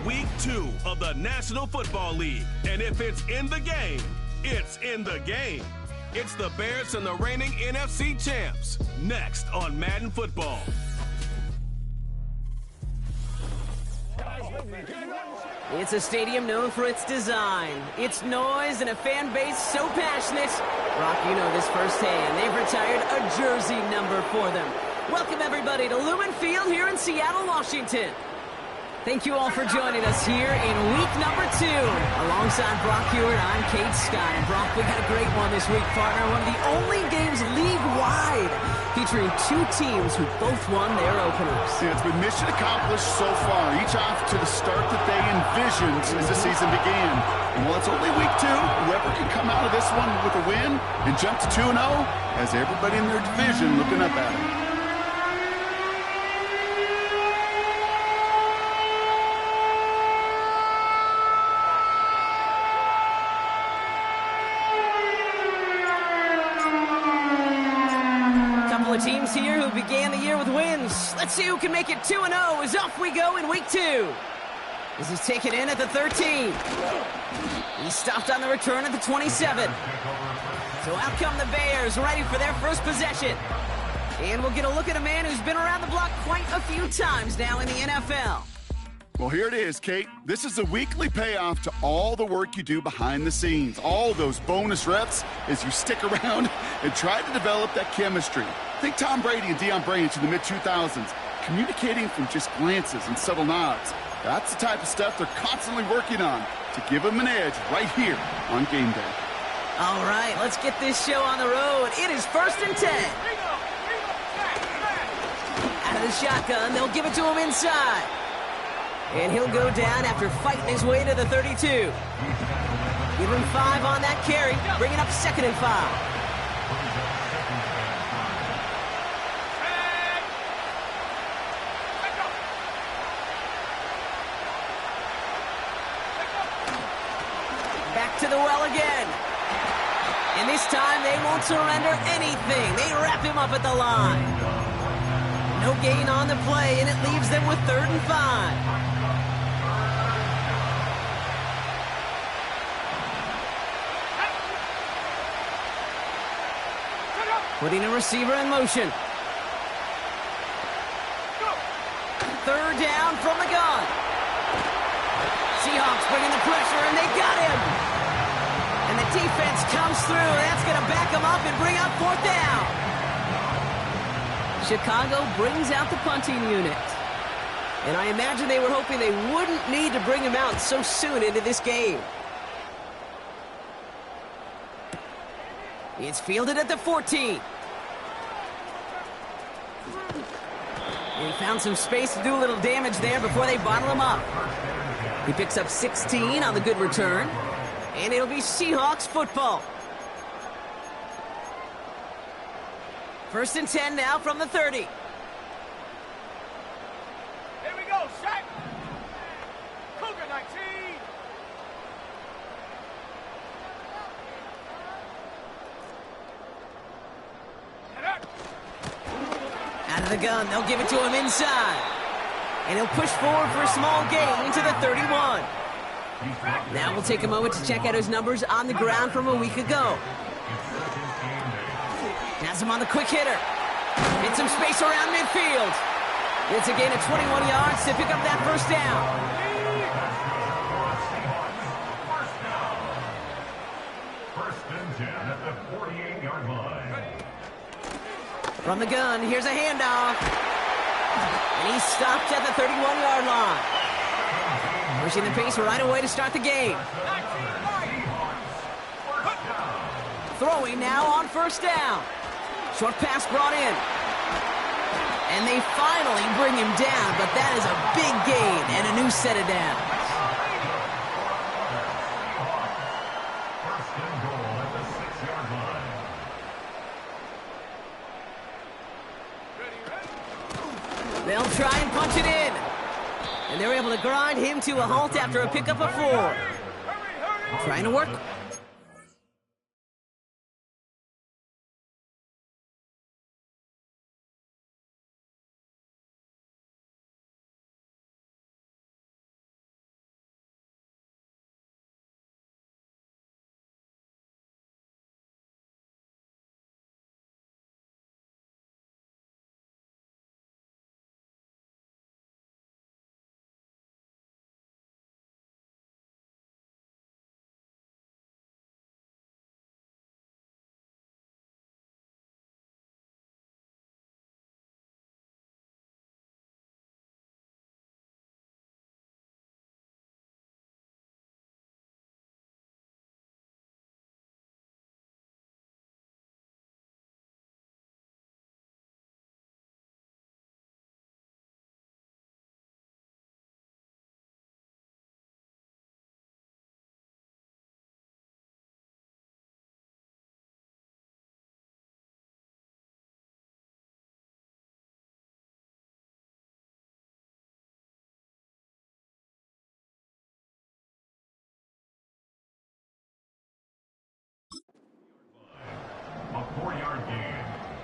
Week 2 of the National Football League. And if it's in the game, it's in the game. It's the Bears and the reigning NFC champs. Next on Madden Football. It's a stadium known for its design, its noise, and a fan base so passionate. Brock, you know this firsthand. They've retired a jersey number for them. Welcome, everybody, to Lumen Field here in Seattle, Washington. Thank you all for joining us here in week number 2. Alongside Brock Hewitt, I'm Kate Scott. And Brock, we got a great one this week, partner. One of the only games league-wide featuring 2 teams who both won their openers. Yeah, it's been mission accomplished so far, each off to the start that they envisioned as the season began. And while it's only week 2, whoever can come out of this one with a win and jump to 2-0 has everybody in their division looking up at them. Teams here who began the year with wins. Let's see who can make it 2-0 as off we go in week 2. This is taken in at the 13. He stopped on the return at the 27. So out come the Bears, ready for their first possession. And we'll get a look at a man who's been around the block quite a few times now in the NFL. Well, here it is, Kate. This is the weekly payoff to all the work you do behind the scenes. All those bonus reps as you stick around and try to develop that chemistry. Think Tom Brady and Deion Branch in the mid-2000s, communicating from just glances and subtle nods. That's the type of stuff they're constantly working on to give them an edge right here on game day. All right, let's get this show on the road. It is 1st and 10. Out of the shotgun, they'll give it to him inside. And he'll go down after fighting his way to the 32. Give him 5 on that carry, bringing up 2nd and 5. Back to the well again. And this time they won't surrender anything. They wrap him up at the line. No gain on the play, and it leaves them with 3rd and 5. Putting a receiver in motion. 3rd down from the gun. Seahawks bringing the pressure, and they got him. And the defense comes through. That's going to back him up and bring up 4th down. Chicago brings out the punting unit. And I imagine they were hoping they wouldn't need to bring him out so soon into this game. It's fielded at the 14. He found some space to do a little damage there before they bottle him up. He picks up 16 on the good return. And it'll be Seahawks football. 1st and 10 now from the 30. Here we go, Shaq. Cougar 19. Out of the gun, they'll give it to him inside. And he'll push forward for a small gain to the 31. Now we'll take a moment to check out his numbers on the ground from a week ago. Has him on the quick hitter. Hit some space around midfield. It's a gain of 21 yards to pick up that 1st down. First and 10 at the 48-yard line. From the gun, here's a handoff. And he's stopped at the 31-yard line. Pushing the pace right away to start the game. Throwing now on 1st down. Short pass brought in. And they finally bring him down, but that is a big gain and a new set of downs. First and goal at the 6-yard line. They'll try and punch it in. And they're able to grind him to a halt after a pickup of 4. Trying to work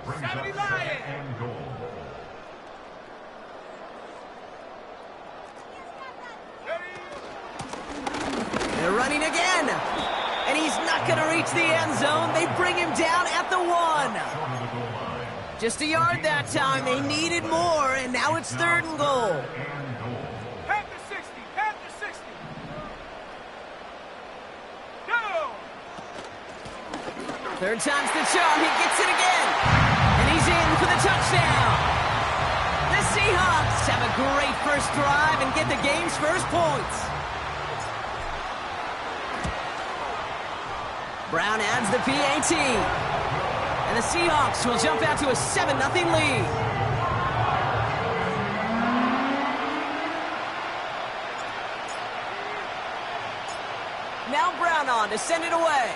brings up 70 second Lions. and goal. They're running again. And he's not going to reach the end zone. They bring him down at the 1. Short of the goal line. Just a yard that time. They needed more, and now it's 3rd and goal. And goal. Panther 60. Panther 60. Go. 3rd time's the charm. He gets it again. And he's in for the touchdown. The Seahawks have a great first drive and get the game's first points. Brown adds the PAT. And the Seahawks will jump out to a 7-0 lead. Now Brown on to send it away.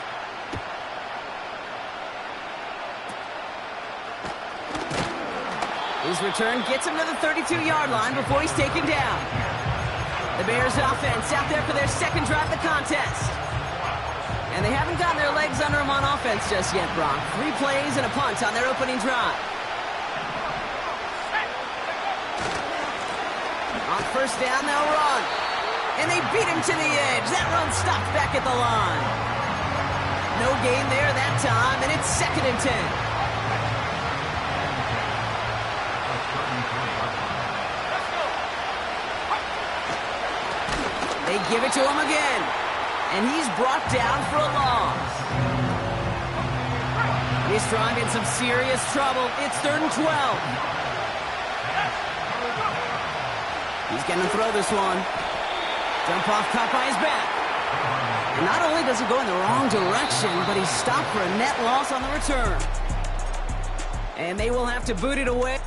His return gets him to the 32-yard line before he's taken down. The Bears offense out there for their 2nd drive of the contest. And they haven't gotten their legs under them on offense just yet, Brock. 3 plays and a punt on their opening drive. On 1st down, they'll run. And they beat him to the edge. That run stopped back at the line. No gain there that time, and it's 2nd and 10. They give it to him again. And he's brought down for a loss. This drive in some serious trouble. It's 3rd and 12. He's going to throw this one. Jump off caught by his back. And not only does he go in the wrong direction, but he's stopped for a net loss on the return. And they will have to boot it away.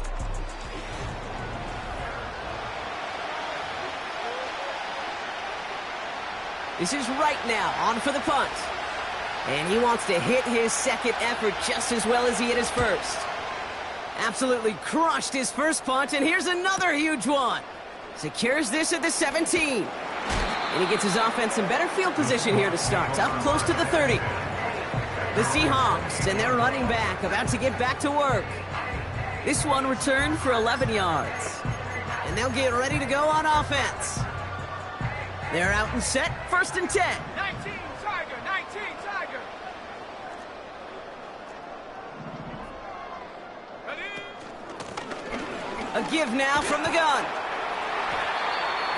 This is right now, on for the punt. And he wants to hit his 2nd effort just as well as he hit his 1st. Absolutely crushed his 1st punt, and here's another huge one. Secures this at the 17. And he gets his offense in better field position here to start, up close to the 30. The Seahawks and their running back about to get back to work. This one returned for 11 yards. And they'll get ready to go on offense. They're out and set, 1st and 10. 19 Tiger. 19 Tiger. Ready. A give now from the gun.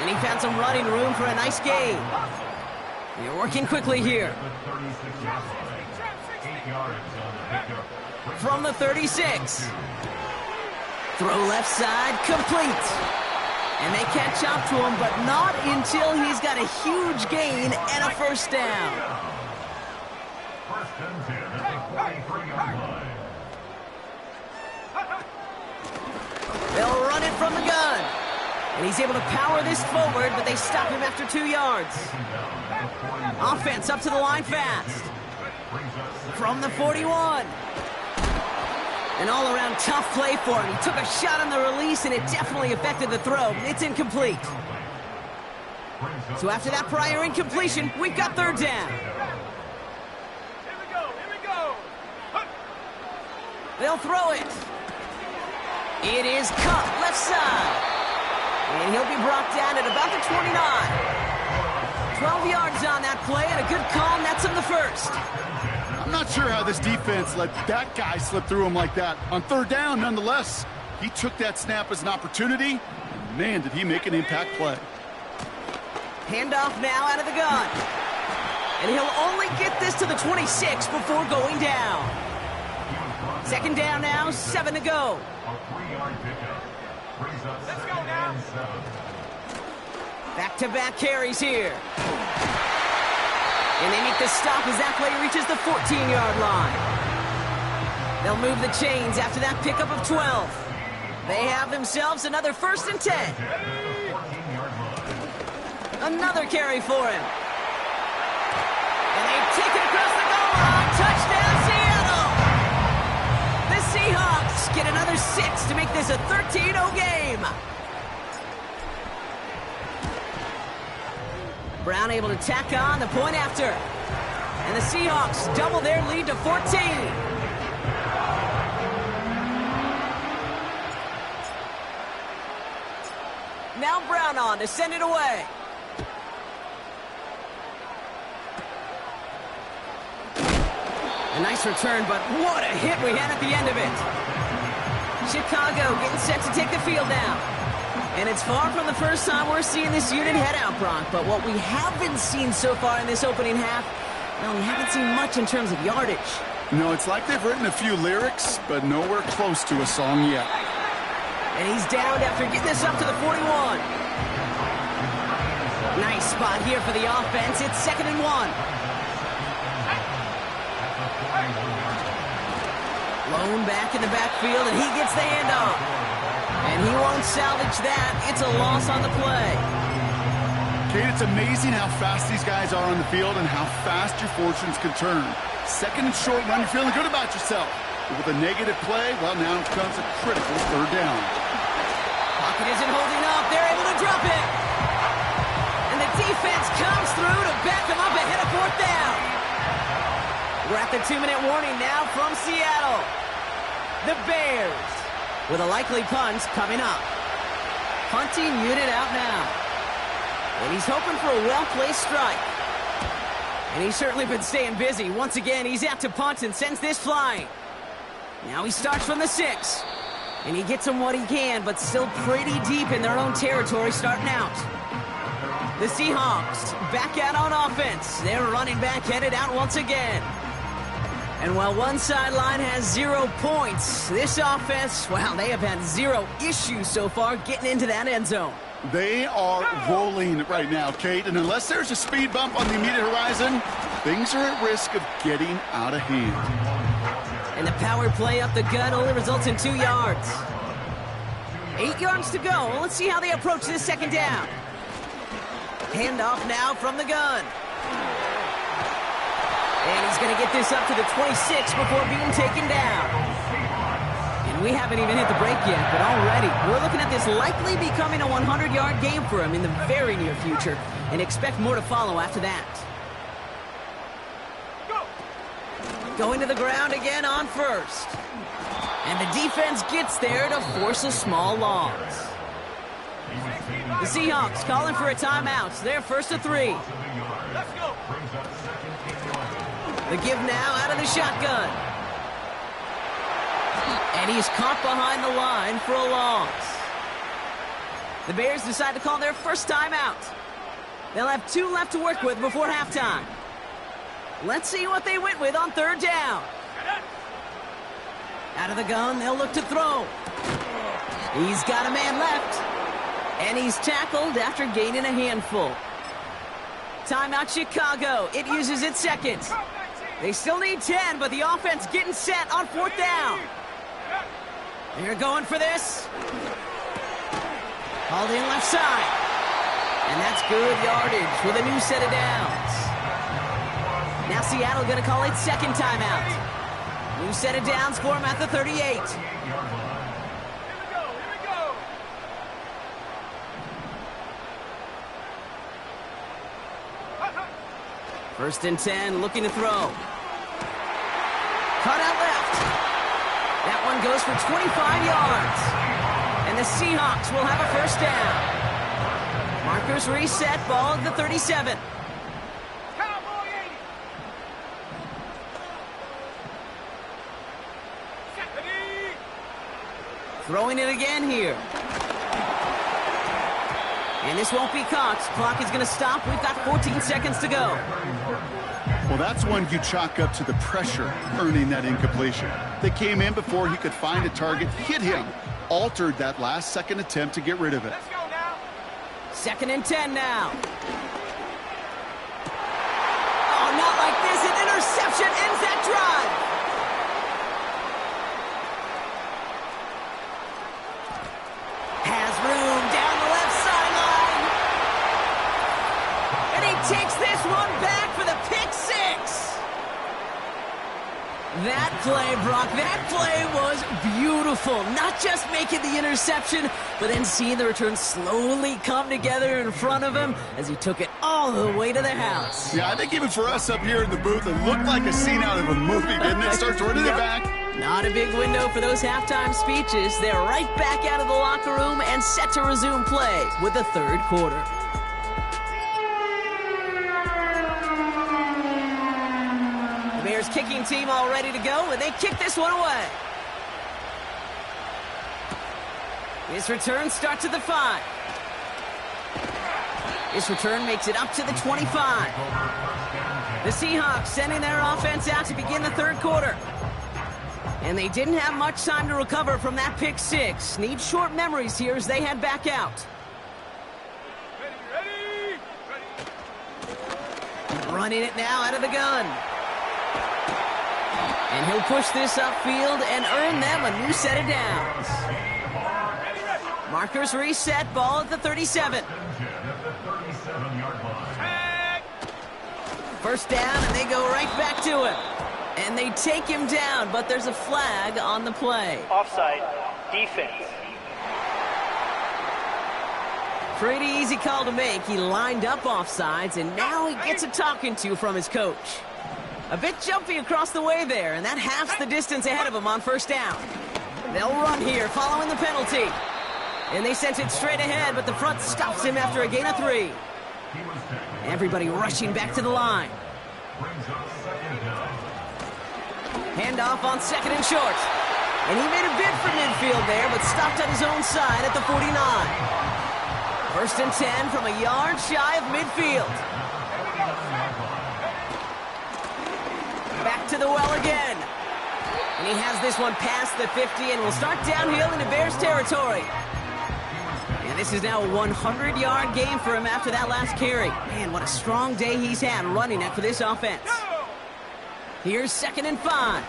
And he found some running room for a nice gain. You're working quickly here. The 36-yard line. 8 yards on the pickup. From the 36. Throw left side, complete. And they catch up to him, but not until he's got a huge gain and a 1st down. 1st and 10 at the 43-yard line. They'll run it from the gun. And he's able to power this forward, but they stop him after 2 yards. Offense up to the line fast. From the 41. An all-around tough play for him. He took a shot on the release, and it definitely affected the throw. It's incomplete. So after that prior incompletion, we've got 3rd down. Here we go. Here we go. They'll throw it. It is cut left side. And he'll be brought down at about the 29. 12 yards on that play, and a good call nets him the 1st. I'm not sure how this defense let that guy slip through him like that. On 3rd down, nonetheless, he took that snap as an opportunity, and man, did he make an impact play. Handoff now out of the gun. And he'll only get this to the 26 before going down. 2nd down now, 7 to go. A 3-yard pickup. Brings up Let's go 2nd now. and 7. Back-to-back carries here. And they make the stop as that play reaches the 14-yard line. They'll move the chains after that pickup of 12. They have themselves another 1st and 10. Another carry for him. And they take it across the goal line. Touchdown, Seattle! The Seahawks get another 6 to make this a 13-0 game. Brown able to tack on the point after. And the Seahawks double their lead to 14. Now Brown on to send it away. A nice return, but what a hit we had at the end of it. Chicago getting set to take the field now. And it's far from the first time we're seeing this unit head out, Brock. But what we haven't seen so far in this opening half, well, we haven't seen much in terms of yardage. No, it's like they've written a few lyrics, but nowhere close to a song yet. And he's downed after getting this up to the 41. Nice spot here for the offense. It's 2nd and 1. Lone back in the backfield, and he gets the handoff. And he won't salvage that. It's a loss on the play. Kate, it's amazing how fast these guys are on the field and how fast your fortunes can turn. 2nd and short run, you're feeling good about yourself. But with a negative play, well, now it comes a critical 3rd down. Pocket isn't holding up. They're able to drop it. And the defense comes through to back them up ahead of 4th down. We're at the 2-minute warning now from Seattle. The Bears with a likely punt coming up. Punting unit out now. And he's hoping for a well-placed strike. And he's certainly been staying busy. Once again, he's out to punt and sends this flying. Now he starts from the 6. And he gets them what he can, but still pretty deep in their own territory starting out. The Seahawks back out on offense. Their running back headed out once again. And while one sideline has 0 points, this offense, well, they have had 0 issues so far getting into that end zone. They are rolling right now, Kate, and unless there's a speed bump on the immediate horizon, things are at risk of getting out of hand. And the power play up the gut only results in 2 yards. 8 yards to go. Let's see how they approach this 2nd down. Handoff now from the gun. And he's going to get this up to the 26 before being taken down. And we haven't even hit the break yet, but already we're looking at this likely becoming a 100-yard game for him in the very near future, and expect more to follow after that. Going to the ground again on 1st. And the defense gets there to force a small loss. The Seahawks calling for a timeout. They're 1st and 3. Let's go. The give now out of the shotgun. And he's caught behind the line for a loss. The Bears decide to call their first timeout. They'll have 2 left to work with before halftime. Let's see what they went with on 3rd down. Out of the gun, they'll look to throw. He's got a man left. And he's tackled after gaining a handful. Timeout Chicago. It uses its 2nd. They still need 10, but the offense getting set on 4th down. They're going for this. Called in left side. And that's good yardage with a new set of downs. Now Seattle going to call its 2nd timeout. New set of downs for him at the 38. Here we go. 1st and 10, looking to throw. Cut out left. That one goes for 25 yards. And the Seahawks will have a 1st down. Markers reset, ball at the 37. Cowboy 80. Throwing it again here. And this won't be caught. Clock is going to stop. We've got 14 seconds to go. Well, that's one you chalk up to the pressure earning that incompletion. They came in before he could find a target, hit him, altered that last second attempt to get rid of it. Let's go now. 2nd and 10 now. Oh, not like this. An interception ends that drive. Has room down the left sideline. And he takes this one back for the pick 6. That play, Brock, that play was beautiful. Not just making the interception, but then seeing the return slowly come together in front of him as he took it all the way to the house. Yeah, I think even for us up here in the booth, it looked like a scene out of a movie, didn't it? Starts running it back. Not a big window for those halftime speeches. They're right back out of the locker room and set to resume play with the third quarter. The Bears kicking team all ready to go, and they kick this one away. This return starts at the 5. This return makes it up to the 25. The Seahawks sending their offense out to begin the third quarter. And they didn't have much time to recover from that pick 6. Need short memories here as they head back out. Ready. Running it now out of the gun. And he'll push this upfield and earn them a new set of downs. Markers reset, ball at the 37. First down, and they go right back to him. And they take him down, but there's a flag on the play. Offside, defense. Pretty easy call to make. He lined up offsides, and now he gets a talking to from his coach. A bit jumpy across the way there, and that halves the distance ahead of him on first down. They'll run here following the penalty. And they sent it straight ahead, but the front stops him after a gain of 3. Everybody rushing back to the line. Handoff on second and short. And he made a bid for midfield there, but stopped on his own side at the 49. First and 10 from a yard shy of midfield. Back to the well again. And he has this one past the 50 and will start downhill into Bears territory. And this is now a 100-yard game for him after that last carry. Man, what a strong day he's had running it for this offense. Here's second and 5.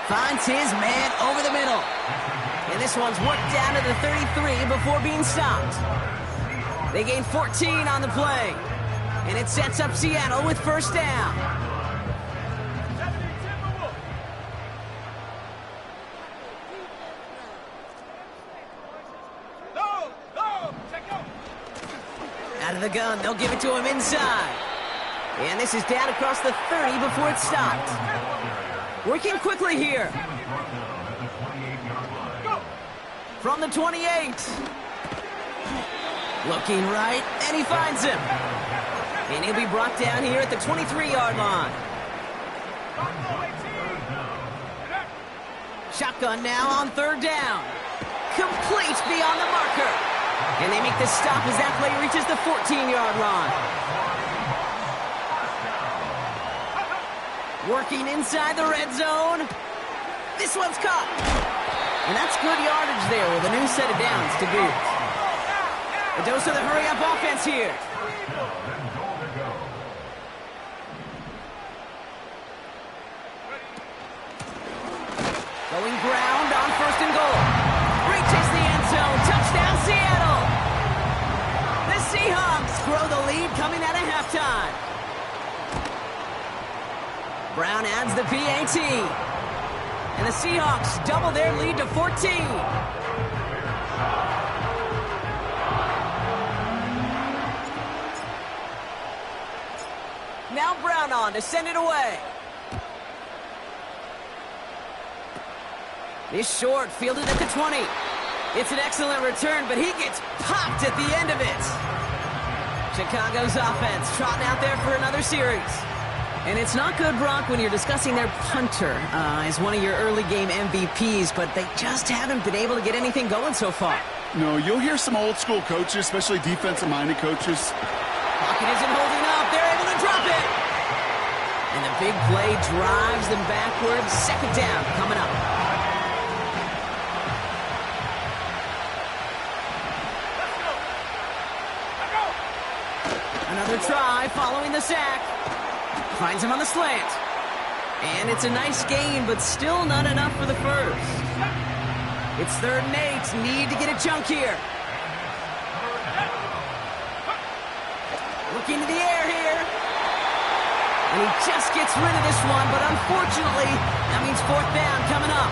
Finds his man over the middle. And this one's worked down to the 33 before being stopped. They gain 14 on the play. And it sets up Seattle with first down. Out of the gun, they'll give it to him inside. And this is down across the 30 before it's stopped. Working quickly here. From the 28. Looking right, and he finds him. And he'll be brought down here at the 23-yard line. Shotgun now on third down. Complete beyond the marker. And they make the stop as that play reaches the 14-yard line. Working inside the red zone. This one's caught. And that's good yardage there with a new set of downs to boot. A dose of the hurry-up offense here. Going ground on first and goal. Reaches the end zone. Touchdown, Seattle. The Seahawks grow the lead coming out of halftime. Brown adds the PAT. And the Seahawks double their lead to 14. Now Brown on to send it away. Is short, fielded at the 20. It's an excellent return, but he gets popped at the end of it. Chicago's offense trotting out there for another series. And it's not good, Brock, when you're discussing their punter as one of your early game MVPs, but they just haven't been able to get anything going so far. No, you'll hear some old school coaches, especially defensive-minded coaches. Pocket isn't holding up. They're able to drop it. And the big play drives them backwards. Second down coming up. Another try following the sack. Finds him on the slant. And it's a nice gain, but still not enough for the first. It's 3rd and 8. Need to get a chunk here. Looking to the air here. And he just gets rid of this one, but unfortunately, that means 4th down coming up.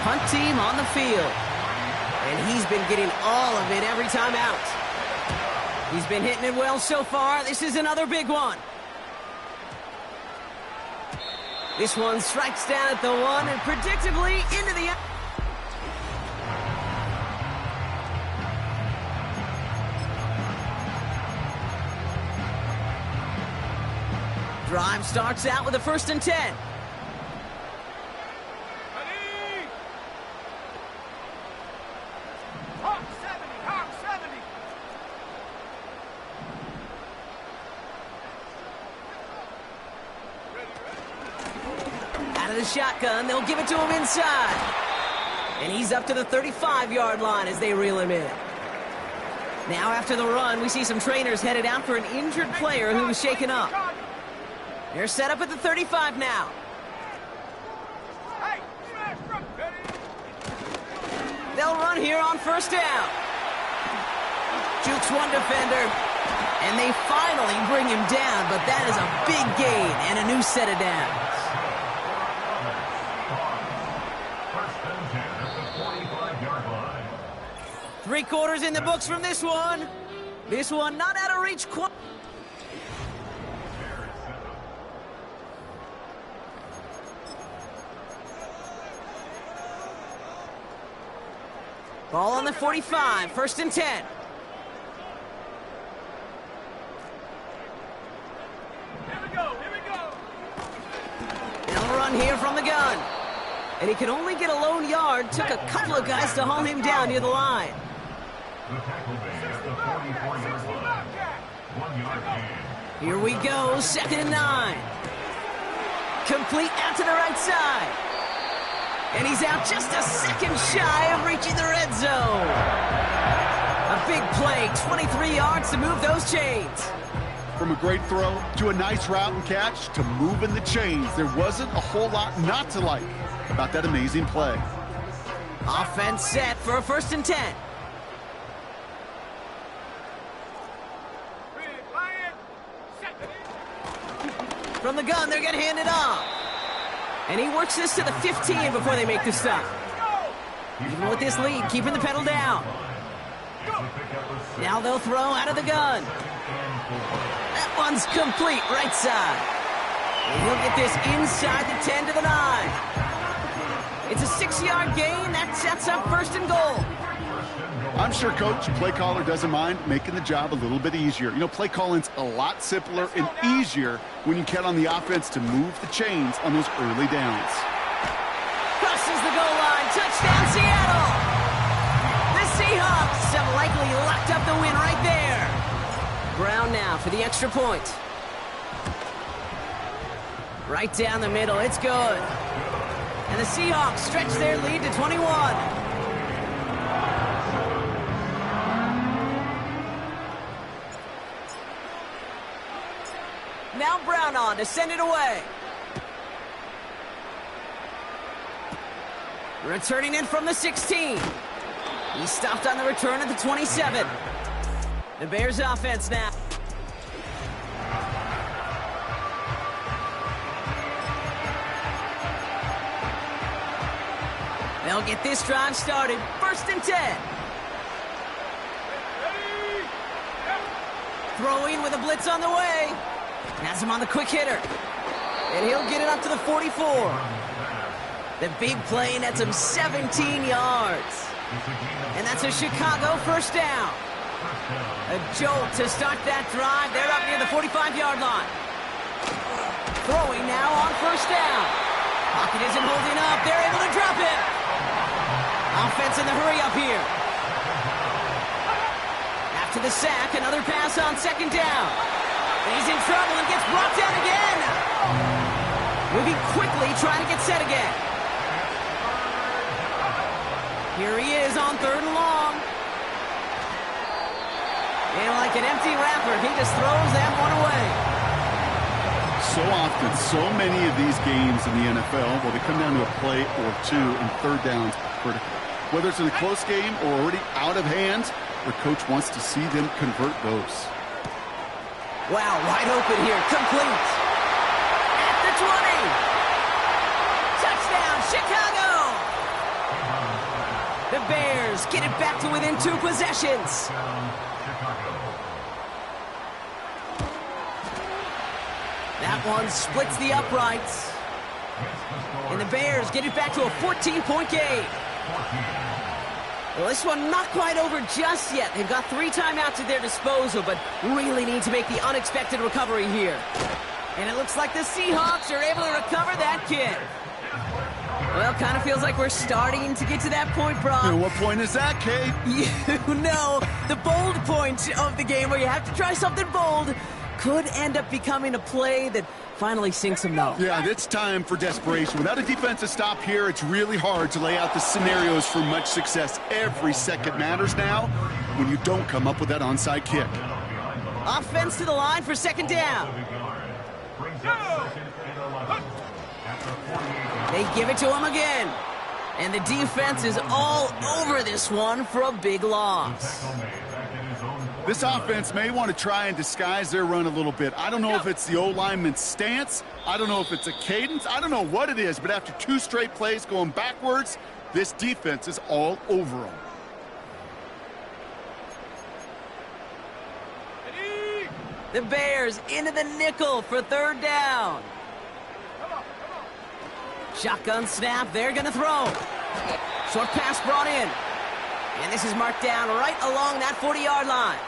Punt team on the field. And he's been getting all of it every time out. He's been hitting it well so far. This is another big one. This one strikes down at the 1 and predictably into the... Drive starts out with a 1st and 10. Ready? Hawk 70, Hawk 70. Out of the shotgun, they'll give it to him inside. And he's up to the 35-yard line as they reel him in. Now after the run, we see some trainers headed out for an injured player who was shaken up. They're set up at the 35 now. Hey, smash front. Ready? They'll run here on 1st down. Jukes one defender, and they finally bring him down, but that is a big gain and a new set of downs. First and 10 at the 45-yard line. 3 quarters in the books from this one. This one not out of reach quite. Ball on the 45, 1st and 10. Here we go, here we go. They'll run here from the gun. And he could only get a lone yard. Took a couple of guys to haul him down near the line. The tackle made at the 44-yard line. 1 yard gain. Here we go, 2nd and 9. Complete out to the right side. And he's out just a second shy of reaching the red zone. A big play, 23 yards to move those chains. From a great throw to a nice route and catch to moving the chains, there wasn't a whole lot not to like about that amazing play. Offense set for a 1st and 10. Ready, Lion. Set. From the gun, they're going to hand it off. And he works this to the 15 before they make the stop. Even with this lead, keeping the pedal down. Now they'll throw out of the gun. That one's complete, right side. And he'll get this inside the 10 to the 9. It's a 6-yard gain. That sets up 1st and goal. I'm sure Coach, play caller doesn't mind making the job a little bit easier. You know, play calling's a lot simpler and easier when you count on the offense to move the chains on those early downs. Crosses the goal line. Touchdown, Seattle. The Seahawks have likely locked up the win right there. Brown now for the extra point. Right down the middle. It's good. And the Seahawks stretch their lead to 21. Now Brown on to send it away. Returning in from the 16. He stopped on the return at the 27. The Bears offense now. They'll get this drive started. 1st and 10. Throwing with a blitz on the way. Has him on the quick hitter. And he'll get it up to the 44. The big play nets him 17 yards. And that's a Chicago 1st down. A jolt to start that drive. They're up near the 45-yard line. Throwing now on 1st down. Pocket isn't holding up. They're able to drop it. Offense in the hurry up here. After the sack, another pass on 2nd down. And he's in trouble and gets brought down again. Moving quickly, trying to get set again. Here he is on 3rd and long. And like an empty wrapper, he just throws that one away. So often, so many of these games in the NFL, well, they come down to a play or two and 3rd downs. Whether it's in a close game or already out of hand, the coach wants to see them convert those. Wow, wide open here, complete. At the 20. Touchdown, Chicago! The Bears get it back to within 2 possessions. That one splits the uprights. And the Bears get it back to a 14-point game. Well, this one not quite over just yet. They've got 3 timeouts at their disposal, but really need to make the unexpected recovery here. And it looks like the Seahawks are able to recover that kick. Well, kind of feels like we're starting to get to that point, Brock. And what point is that, Kate? You know, the bold point of the game where you have to try something bold could end up becoming a play that finally sinks them, though. Yeah, it's time for desperation. Without a defensive stop here, it's really hard to lay out the scenarios for much success. Every second matters now when you don't come up with that onside kick. Offense to the line for second down. They give it to him again. And the defense is all over this one for a big loss. This offense may want to try and disguise their run a little bit. I don't know if it's the O-lineman's stance. I don't know if it's a cadence. I don't know what it is, but after 2 straight plays going backwards, this defense is all over them. The Bears into the nickel for third down. Shotgun snap, they're going to throw. Short pass brought in. And this is marked down right along that 40-yard line.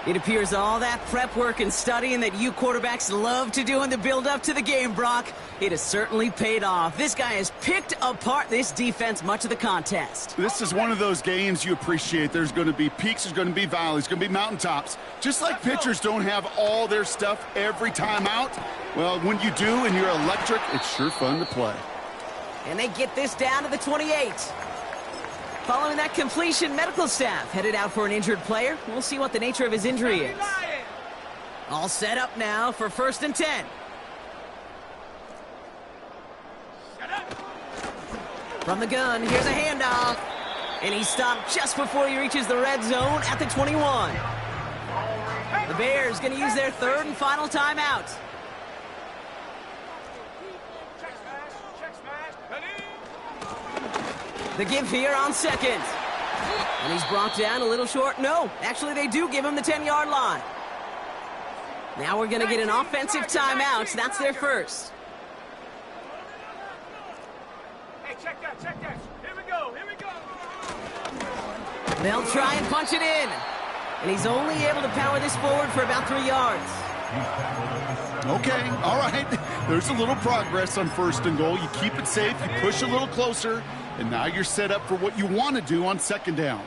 It appears all that prep work and studying that you quarterbacks love to do in the build-up to the game, Brock, it has certainly paid off. This guy has picked apart this defense much of the contest. This is one of those games you appreciate. There's going to be peaks, there's going to be valleys, there's going to be mountaintops. Just like pitchers don't have all their stuff every time out, well, when you do and you're electric, it's sure fun to play. And they get this down to the 28. Following that completion, medical staff headed out for an injured player. We'll see what the nature of his injury is. All set up now for 1st and 10. From the gun, here's a handoff. And he's stopped just before he reaches the red zone at the 21. The Bears going to use their 3rd and final timeout. The give here on 2nd. And he's brought down a little short. No, actually they do give him the 10-yard line. Now we're going to get an offensive timeout. That's their first. Hey, check that, check that. Here we go, here we go. They'll try and punch it in. And he's only able to power this forward for about 3 yards. Okay, all right. There's a little progress on 1st and goal. You keep it safe, you push a little closer, and now you're set up for what you want to do on 2nd down.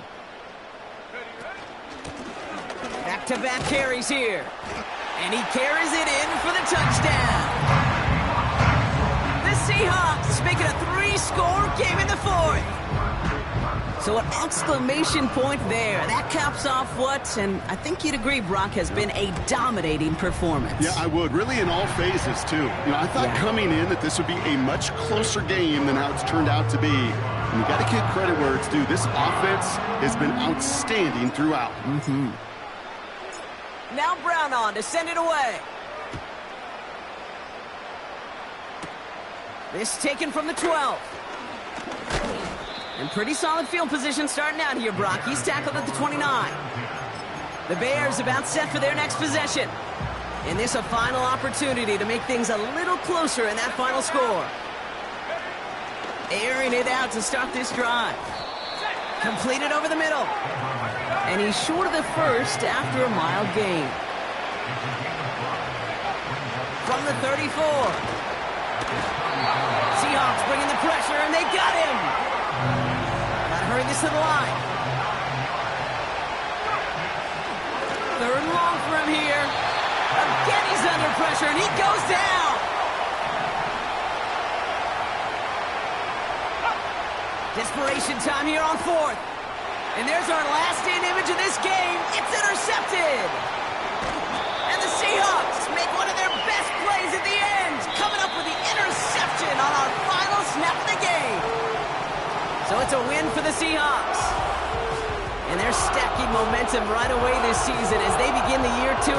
Back-to-back carries here. And he carries it in for the touchdown. The Seahawks make it a 3-score game in the 4th. So an exclamation point there. That caps off what, and I think you'd agree, Brock, has been a dominating performance. Yeah, I would. Really in all phases, too. You know, I thought coming in that this would be a much closer game than how it's turned out to be. And you got to give credit where it's due. This offense has been outstanding throughout. Now Brown on to send it away. This taken from the 12. And pretty solid field position starting out here, Brock. He's tackled at the 29. The Bears about set for their next possession. And this a final opportunity to make things a little closer in that final score. Airing it out to start this drive. Completed over the middle. And he's short of the first after a mild gain. From the 34. Seahawks bringing the pressure, and they got him. Gotta hurry this to the line. 3rd and long for him here. Again, he's under pressure, and he goes down. Desperation time here on 4th. And there's our last-in image of this game. It's intercepted. And the Seahawks make one of their best plays at the end, coming up with the interception on our final snap of the game. So it's a win for the Seahawks. And they're stacking momentum right away this season as they begin the year 2.